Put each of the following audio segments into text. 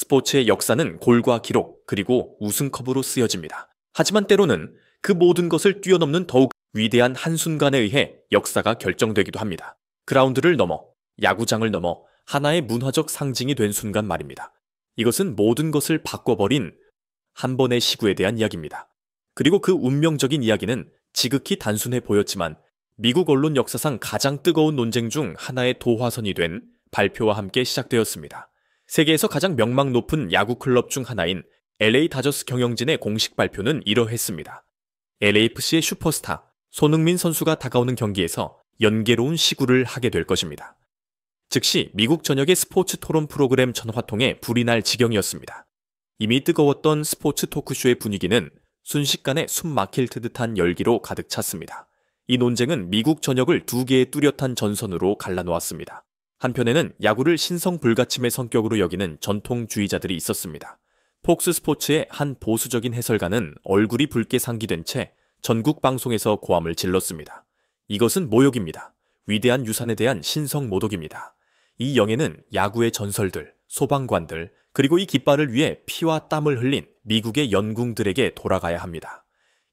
스포츠의 역사는 골과 기록, 그리고 우승컵으로 쓰여집니다. 하지만 때로는 그 모든 것을 뛰어넘는 더욱 위대한 한순간에 의해 역사가 결정되기도 합니다. 그라운드를 넘어, 야구장을 넘어 하나의 문화적 상징이 된 순간 말입니다. 이것은 모든 것을 바꿔버린 한 번의 시구에 대한 이야기입니다. 그리고 그 운명적인 이야기는 지극히 단순해 보였지만 미국 언론 역사상 가장 뜨거운 논쟁 중 하나의 도화선이 된 발표와 함께 시작되었습니다. 세계에서 가장 명망 높은 야구 클럽 중 하나인 LA 다저스 경영진의 공식 발표는 이러했습니다. LAFC의 슈퍼스타 손흥민 선수가 다가오는 경기에서 연계로운 시구를 하게 될 것입니다. 즉시 미국 전역의 스포츠 토론 프로그램 전화통에 불이 날 지경이었습니다. 이미 뜨거웠던 스포츠 토크쇼의 분위기는 순식간에 숨 막힐 듯한 열기로 가득 찼습니다. 이 논쟁은 미국 전역을 두 개의 뚜렷한 전선으로 갈라놓았습니다. 한편에는 야구를 신성불가침의 성격으로 여기는 전통주의자들이 있었습니다. 폭스 스포츠의 한 보수적인 해설가는 얼굴이 붉게 상기된 채 전국 방송에서 고함을 질렀습니다. 이것은 모욕입니다. 위대한 유산에 대한 신성모독입니다. 이 영예는 야구의 전설들, 소방관들, 그리고 이 깃발을 위해 피와 땀을 흘린 미국의 영웅들에게 돌아가야 합니다.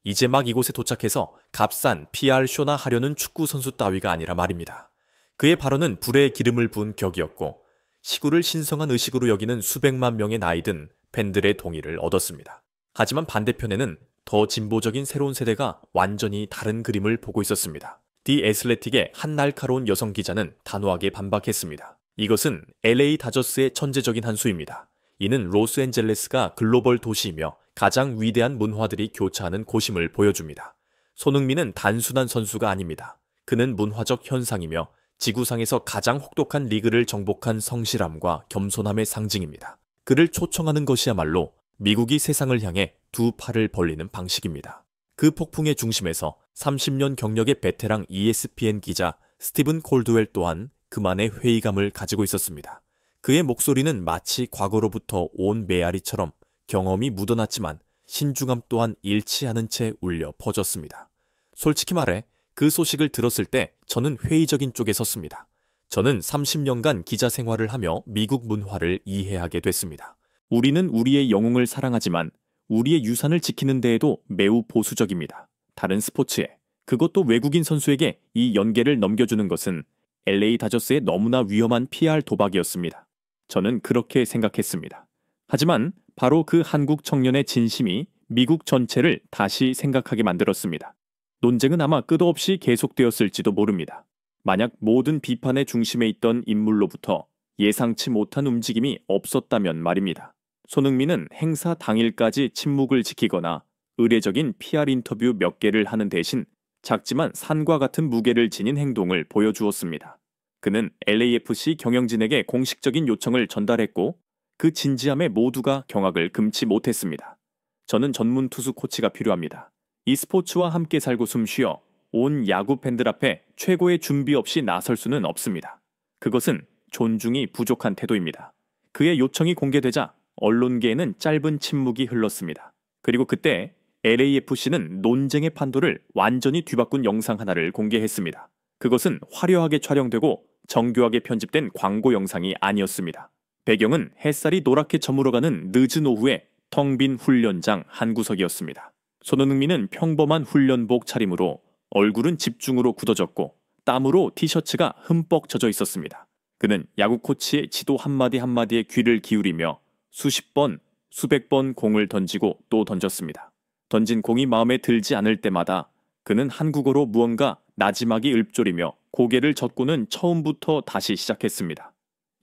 이제 막 이곳에 도착해서 값싼 PR쇼나 하려는 축구선수 따위가 아니라 말입니다. 그의 발언은 불에 기름을 부은 격이었고 시구를 신성한 의식으로 여기는 수백만 명의 나이든 팬들의 동의를 얻었습니다. 하지만 반대편에는 더 진보적인 새로운 세대가 완전히 다른 그림을 보고 있었습니다. 디 애슬레틱의 한 날카로운 여성 기자는 단호하게 반박했습니다. 이것은 LA 다저스의 천재적인 한 수입니다. 이는 로스앤젤레스가 글로벌 도시이며 가장 위대한 문화들이 교차하는 곳임을 보여줍니다. 손흥민은 단순한 선수가 아닙니다. 그는 문화적 현상이며 지구상에서 가장 혹독한 리그를 정복한 성실함과 겸손함의 상징입니다. 그를 초청하는 것이야말로 미국이 세상을 향해 두 팔을 벌리는 방식입니다. 그 폭풍의 중심에서 30년 경력의 베테랑 ESPN 기자 스티븐 콜드웰 또한 그만의 회의감을 가지고 있었습니다. 그의 목소리는 마치 과거로부터 온 메아리처럼 경험이 묻어났지만 신중함 또한 잃지 않은 채 울려 퍼졌습니다. 솔직히 말해 그 소식을 들었을 때 저는 회의적인 쪽에 섰습니다. 저는 30년간 기자 생활을 하며 미국 문화를 이해하게 됐습니다. 우리는 우리의 영웅을 사랑하지만 우리의 유산을 지키는 데에도 매우 보수적입니다. 다른 스포츠에, 그것도 외국인 선수에게 이 연계를 넘겨주는 것은 LA 다저스의 너무나 위험한 PR 도박이었습니다. 저는 그렇게 생각했습니다. 하지만 바로 그 한국 청년의 진심이 미국 전체를 다시 생각하게 만들었습니다. 논쟁은 아마 끝도 없이 계속되었을지도 모릅니다. 만약 모든 비판의 중심에 있던 인물로부터 예상치 못한 움직임이 없었다면 말입니다. 손흥민은 행사 당일까지 침묵을 지키거나 의례적인 PR 인터뷰 몇 개를 하는 대신 작지만 산과 같은 무게를 지닌 행동을 보여주었습니다. 그는 LAFC 경영진에게 공식적인 요청을 전달했고 그 진지함에 모두가 경악을 금치 못했습니다. 저는 전문 투수 코치가 필요합니다. 이 스포츠와 함께 살고 숨쉬어 온 야구 팬들 앞에 최고의 준비 없이 나설 수는 없습니다. 그것은 존중이 부족한 태도입니다. 그의 요청이 공개되자 언론계에는 짧은 침묵이 흘렀습니다. 그리고 그때 LAFC는 논쟁의 판도를 완전히 뒤바꾼 영상 하나를 공개했습니다. 그것은 화려하게 촬영되고 정교하게 편집된 광고 영상이 아니었습니다. 배경은 햇살이 노랗게 저물어가는 늦은 오후에 텅 빈 훈련장 한 구석이었습니다. 손흥민은 평범한 훈련복 차림으로 얼굴은 집중으로 굳어졌고 땀으로 티셔츠가 흠뻑 젖어 있었습니다. 그는 야구 코치의 지도 한마디 한마디에 귀를 기울이며 수십 번, 수백 번 공을 던지고 또 던졌습니다. 던진 공이 마음에 들지 않을 때마다 그는 한국어로 무언가 나지막이 읊조리며 고개를 젓고는 처음부터 다시 시작했습니다.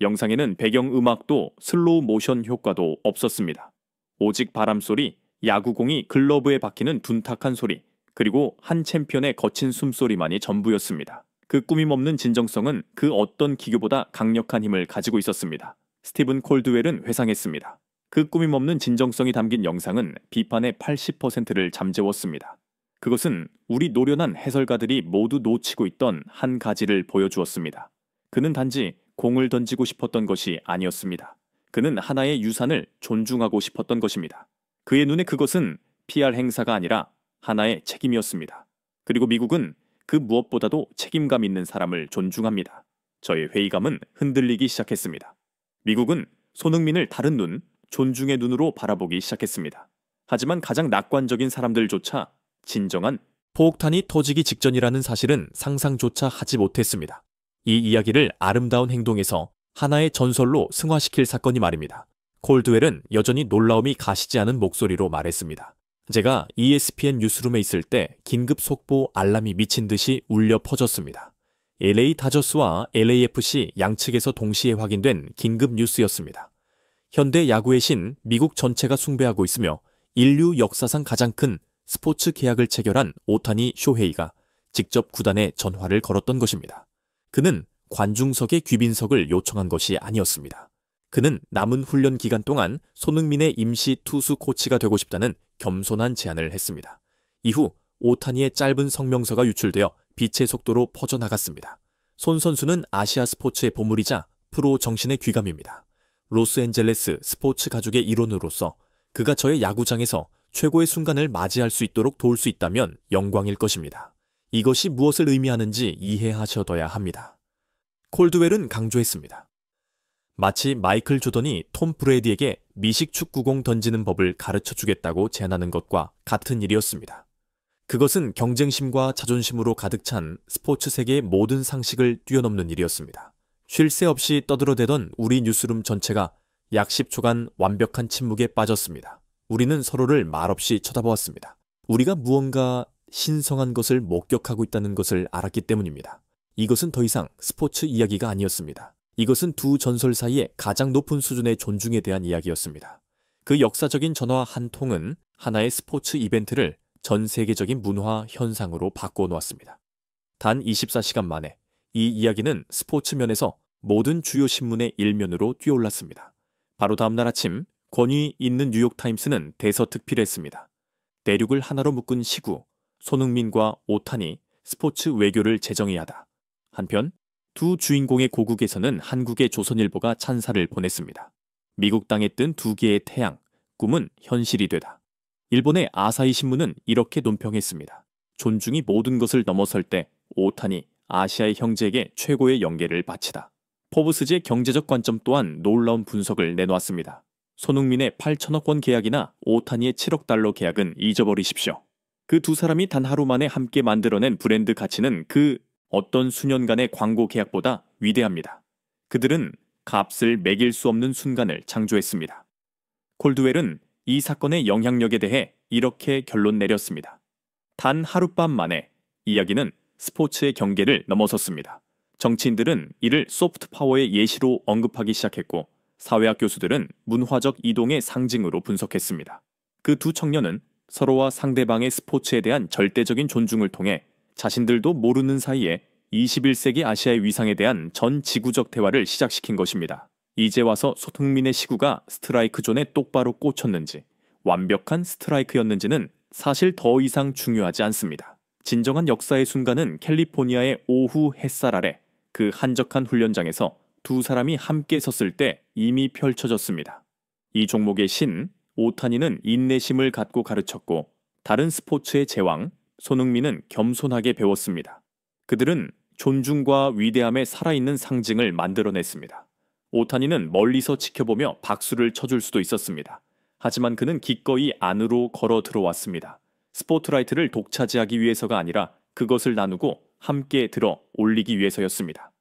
영상에는 배경음악도 슬로우 모션 효과도 없었습니다. 오직 바람소리, 야구공이 글러브에 박히는 둔탁한 소리, 그리고 한 챔피언의 거친 숨소리만이 전부였습니다. 그 꾸밈없는 진정성은 그 어떤 기교보다 강력한 힘을 가지고 있었습니다. 스티븐 콜드웰은 회상했습니다. 그 꾸밈없는 진정성이 담긴 영상은 비판의 80%를 잠재웠습니다. 그것은 우리 노련한 해설가들이 모두 놓치고 있던 한 가지를 보여주었습니다. 그는 단지 공을 던지고 싶었던 것이 아니었습니다. 그는 하나의 유산을 존중하고 싶었던 것입니다. 그의 눈에 그것은 PR 행사가 아니라 하나의 책임이었습니다. 그리고 미국은 그 무엇보다도 책임감 있는 사람을 존중합니다. 저의 회의감은 흔들리기 시작했습니다. 미국은 손흥민을 다른 눈, 존중의 눈으로 바라보기 시작했습니다. 하지만 가장 낙관적인 사람들조차 진정한 포옥탄이 터지기 직전이라는 사실은 상상조차 하지 못했습니다. 이 이야기를 아름다운 행동에서 하나의 전설로 승화시킬 사건이 말입니다. 콜드웰은 여전히 놀라움이 가시지 않은 목소리로 말했습니다. 제가 ESPN 뉴스룸에 있을 때 긴급 속보 알람이 미친 듯이 울려 퍼졌습니다. LA 다저스와 LAFC 양측에서 동시에 확인된 긴급 뉴스였습니다. 현대 야구의 신 미국 전체가 숭배하고 있으며 인류 역사상 가장 큰 스포츠 계약을 체결한 오타니 쇼헤이가 직접 구단에 전화를 걸었던 것입니다. 그는 관중석의 귀빈석을 요청한 것이 아니었습니다. 그는 남은 훈련 기간 동안 손흥민의 임시 투수 코치가 되고 싶다는 겸손한 제안을 했습니다. 이후 오타니의 짧은 성명서가 유출되어 빛의 속도로 퍼져나갔습니다. 손 선수는 아시아 스포츠의 보물이자 프로 정신의 귀감입니다. 로스앤젤레스 스포츠 가족의 일원으로서 그가 저의 야구장에서 최고의 순간을 맞이할 수 있도록 도울 수 있다면 영광일 것입니다. 이것이 무엇을 의미하는지 이해하셔둬야 합니다. 콜드웰은 강조했습니다. 마치 마이클 조던이 톰 브레이디에게 미식 축구공 던지는 법을 가르쳐주겠다고 제안하는 것과 같은 일이었습니다. 그것은 경쟁심과 자존심으로 가득 찬 스포츠 세계의 모든 상식을 뛰어넘는 일이었습니다. 쉴 새 없이 떠들어대던 우리 뉴스룸 전체가 약 10초간 완벽한 침묵에 빠졌습니다. 우리는 서로를 말없이 쳐다보았습니다. 우리가 무언가 신성한 것을 목격하고 있다는 것을 알았기 때문입니다. 이것은 더 이상 스포츠 이야기가 아니었습니다. 이것은 두 전설 사이의 가장 높은 수준의 존중에 대한 이야기였습니다. 그 역사적인 전화 한 통은 하나의 스포츠 이벤트를 전 세계적인 문화 현상으로 바꿔놓았습니다. 단 24시간 만에 이 이야기는 스포츠 면에서 모든 주요 신문의 일면으로 뛰어올랐습니다. 바로 다음날 아침 권위 있는 뉴욕타임스는 대서특필했습니다. 대륙을 하나로 묶은 시구, 손흥민과 오타니, 스포츠 외교를 재정해야 하다. 한편 두 주인공의 고국에서는 한국의 조선일보가 찬사를 보냈습니다. 미국 땅에 뜬 두 개의 태양, 꿈은 현실이 되다. 일본의 아사히 신문은 이렇게 논평했습니다. 존중이 모든 것을 넘어설 때 오타니, 아시아의 형제에게 최고의 영예를 바치다. 포브스지의 경제적 관점 또한 놀라운 분석을 내놓았습니다. 손흥민의 8천억 원 계약이나 오타니의 7억 달러 계약은 잊어버리십시오. 그 두 사람이 단 하루 만에 함께 만들어낸 브랜드 가치는 그 어떤 수년간의 광고 계약보다 위대합니다. 그들은 값을 매길 수 없는 순간을 창조했습니다. 콜드웰은 이 사건의 영향력에 대해 이렇게 결론 내렸습니다. 단 하룻밤 만에 이야기는 스포츠의 경계를 넘어섰습니다. 정치인들은 이를 소프트 파워의 예시로 언급하기 시작했고 사회학 교수들은 문화적 이동의 상징으로 분석했습니다. 그 두 청년은 서로와 상대방의 스포츠에 대한 절대적인 존중을 통해 자신들도 모르는 사이에 21세기 아시아의 위상에 대한 전 지구적 대화를 시작시킨 것입니다. 이제 와서 손흥민의 시구가 스트라이크 존에 똑바로 꽂혔는지 완벽한 스트라이크였는지는 사실 더 이상 중요하지 않습니다. 진정한 역사의 순간은 캘리포니아의 오후 햇살 아래 그 한적한 훈련장에서 두 사람이 함께 섰을 때 이미 펼쳐졌습니다. 이 종목의 신 오타니는 인내심을 갖고 가르쳤고 다른 스포츠의 제왕 손흥민은 겸손하게 배웠습니다. 그들은 존중과 위대함의 살아있는 상징을 만들어냈습니다. 오타니는 멀리서 지켜보며 박수를 쳐줄 수도 있었습니다. 하지만 그는 기꺼이 안으로 걸어 들어왔습니다. 스포트라이트를 독차지하기 위해서가 아니라 그것을 나누고 함께 들어 올리기 위해서였습니다.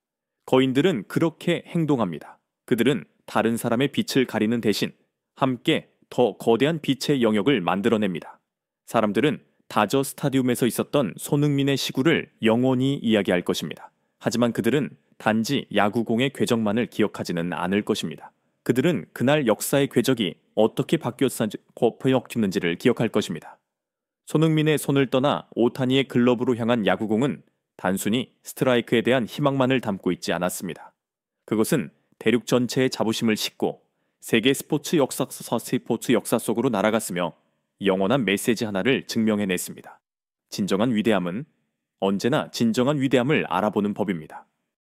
거인들은 그렇게 행동합니다. 그들은 다른 사람의 빛을 가리는 대신 함께 더 거대한 빛의 영역을 만들어냅니다. 사람들은 다저 스타디움에서 있었던 손흥민의 시구를 영원히 이야기할 것입니다. 하지만 그들은 단지 야구공의 궤적만을 기억하지는 않을 것입니다. 그들은 그날 역사의 궤적이 어떻게 바뀌었는지를 기억할 것입니다. 손흥민의 손을 떠나 오타니의 글러브로 향한 야구공은 단순히 스트라이크에 대한 희망만을 담고 있지 않았습니다. 그것은 대륙 전체의 자부심을 싣고 세계 스포츠 역사 속으로 날아갔으며 영원한 메시지 하나를 증명해냈습니다. 진정한 위대함은 언제나 진정한 위대함을 알아보는 법입니다.